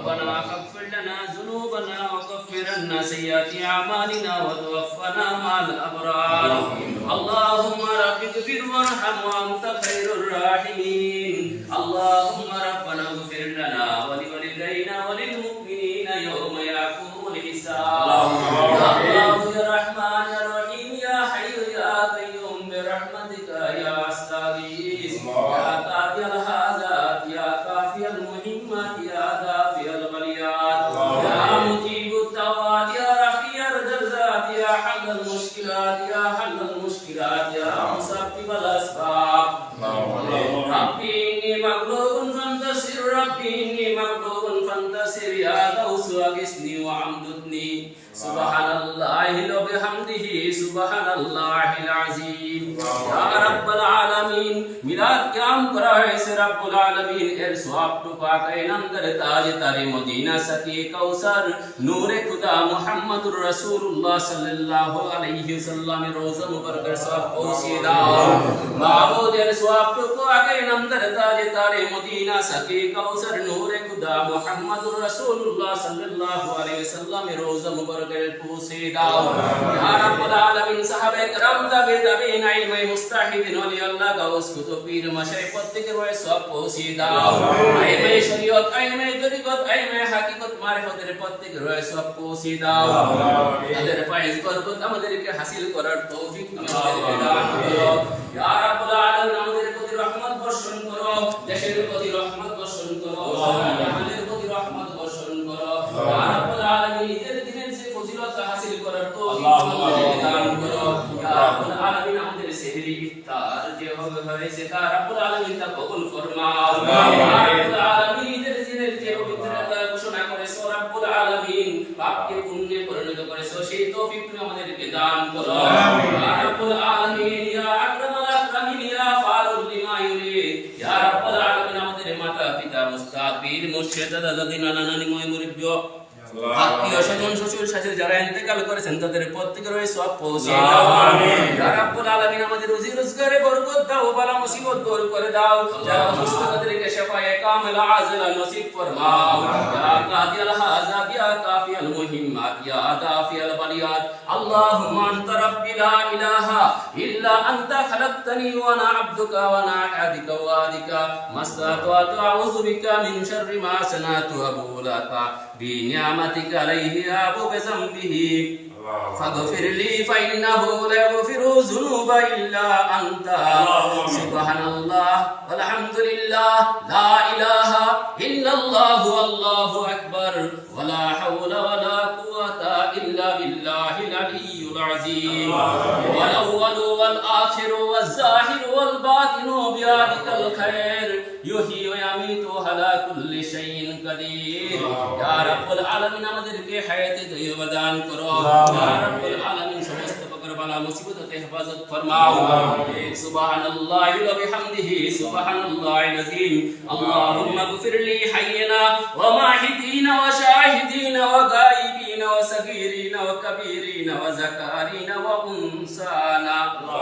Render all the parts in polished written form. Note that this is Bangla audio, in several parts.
ربنا فاغفر لنا ذنوبنا وكفر عنا سيئات أعمالنا وتوفنا مع الأبرار اللهم رب اغفر وارحم وأنت خير الراحمين اللهم ربنا اغفر لنا ولوالدينا وللمؤمنين يوم يقوم الحساب يا الله يا رحمن يا رحيم يا حي يا قيوم برحمتك يا أستغيث يا قاضي الحاجات يا كافي المهمات يا دافع الغليات يا مجيب الدعوات يا رفيع الدرجات يا حل المشكلات يا حل المشكلات يا مسبب الأسباب ربي إني مغلوب فانتصر ربي إني مغلوب فانتصر يا غوث أغثني وأمددني سبحان الله وبحمده سبحان الله العظيم يا رب العالمين মিলাদ কিয়াম করা হয়েছে রব্বুল আলামিন এর সওয়াবটুকু আকায়ে নামদার তাজে তারে মদিনা সাকিয়ে কাউসার নূরে খুদা মুহাম্মদুর রাসূলুল্লাহ সাল্লাল্লাহু আলাইহি ওয়াসাল্লামের রওজা মুবারকের সওয়াব পৌঁছিয়ে দাও মাবুদের সওয়াবটুকু আকায়ে নামদার তাজে তারে মদিনা সাকিয়ে কাউসার নূরে খুদা মুহাম্মদুর রাসূলুল্লাহ সাল্লাল্লাহু আলাইহি ওয়াসাল্লামের রওজা মুবারকের পৌঁছে দাও ইয়া রাব্বুল আলামিন সাহাবে کرام তাবিঈন ইলমে মুস্তাহিদিন ওলি আল্লাহ গাউস কুতুব পীর মাশায়েখ প্রত্যেকের রয়ে সব পৌঁছে দাও ইলমে শরীয়ত ইলমে তরিকত ইলমে হাকিকত মারিফতের প্রত্যেকের রয়ে সব পৌঁছে দাও তাদের ফায়েজ বরকত আমাদেরকে হাসিল করার তৌফিক তুমি আমাদেরকে দান করো ইয়া রাব্বুল আলামিন আমাদের প্রতি রহমত বর্ষণ করো দেশের প্রতি রহমত বর্ষণ করো আমাদের প্রতি রহমত বর্ষণ করো ইয়া রাব্বুল আলামিন ঈদের দিনের যে ফজিলত হাসিল করার তৌফিক আমাদেরকে দান করো ইয়া রাব্বুল আলামিন আমাদের সেহরি ইফতার যে হয়েছে তা রাব্বুল আলামিন তা কবুল ফরমাও ইয়া রাব্বুল আলামিন ঈদের দিনের যে পবিত্রতা ঘোষণা করেছো রাব্বুল আলামিন পাপকে পুণ্যে পরিণত করেছো সেই তৌফিক তুমি আমাদেরকে দান করো ইয়া রাব্বুল আলামিন ইয়া আকরামাল আকরামিন ইয়া ফারুল লিমা ইউরিদ ইয়া রাব্বুল আলামিন আমাদের মাতা পিতা মুস্তাফির মুর্শিদ দাদা দাদি নানা নানি ময় মুরিব্য আত্মীয় স্বজন শ্বশুর শাশুড়ি যারা ইন্তেকাল করেছেন তাদের প্রত্যেকের রয়ে সওয়াব পৌঁছে দাও আমিন ইয়া রাব্বুল আলামিন আমাদের রুজি রোজগারে বরকত দাও বালা মুসিবত দূর করে দাও যারা অসুস্থ তাদেরকে শিফায়ে কামিলা আজিলা নসিব ফরমাও ইয়া কাদিয়াল হাজাত ইয়া কাফিয়াল মুহিম্মাত ইয়া দাফিয়াল বালিয়াত আল্লাহুম্মা আনতা রাব্বি লা ইলাহা ইল্লা আনতা খালাকতানি ওয়া আনা আবদুকা ওয়া আনা আদিকা ওয়া আদিকা মাসতাতু আউযু বিকা মিন শাররি মা সানাতু আবুলাকা بنعمتك عليه أبو بذنبه فاغفر لي فإنه لا يغفر الذنوب إلا أنت سبحان الله والحمد لله لا إله إلا الله والله أكبر ولا حول ولا قوة إلا بالله العلي العظيم والأول والآخر والظاهر والباطن بيدك الخير يحيي ويميت على كل شيء قدير يا رب العالمين আমাদেরকে হায়াতে তৈয়বা দান করো ইয়া রাব্বুল আলামিন সমস্ত প্রকার বালা মুসিবত হতে হেফাজত ফরমাও সুবহানাল্লাহি ওয়া বিহামদিহি সুবহানাল্লাহিল আযীম আল্লাহুম্মা গফির লি হাইয়িনা ওয়া মাহিদিনা ওয়া শাহিদিনা ওয়া গায়িবিনা ওয়া সাগীরিনা ওয়া কাবীরিনা ওয়া যাকারিনা ওয়া উনসানা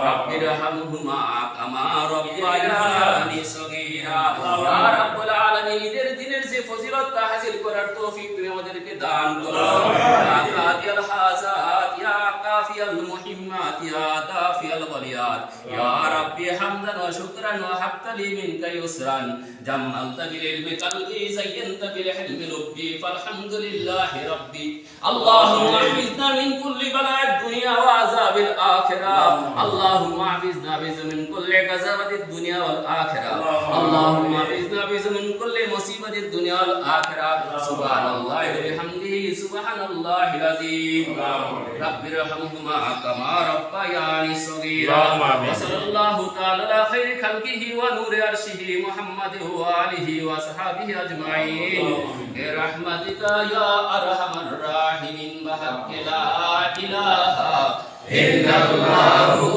রাব্বিরহামহুমা কামা রাব্বায়ানি সগীরা ইয়া রাব্বুল আলামিন ঈদের দিনের যে ফজিলত তা হাসিল করার তৌফিক তুমি আমাদেরকে দান করো ইয়া কাদিয়াল হাজাত ইয়া কাফিয়াল মুহিম্মাত ইয়া দাফিয়াল গলিয়াত ইয়া রাব্বি হামদান ওয়া শুকরান ওয়া হাবতালি মিনকা ইউসরান জাম্মালতা বিল ইলমি কলবি যায়্যানতা বিল হিলমি রব্বি ফালহামদুলিল্লাহি রাব্বি আল্লাহুম্মা হাফিজনা মিন কুল্লি বালা'id দুনিয়া ওয়া আযাবিল আখিরা আল্লাহুম্মা হাফিজনা মিন কুল্লি গাযাবাতিদ দুনিয়া ওয়াল আখিরা আল্লাহুম্মা হাফিজনা মিন কুল্লি মুসিবাতিদ দুনিয়া ওয়াল আখিরা সুবহানাল্লাহি ওয়া বিহামদিহি সুবহানাল্লাহিল আযীম রাব্বিরহামহুমা কামা রাব্বায়ানি সগীরা ওয়া সাল্লাল্লাহু তাআলা আলা খায়রি খালকিহি ওয়া নূরি আরশিহি মুহাম্মাদিহি ওয়া আলিহি ওয়া সাহবিহি আজমাইন বিরহমাতিকা ইয়া আরহামার রাহিমিন বিহাক্কি লা ইলাহা ইল্লাল্লাহু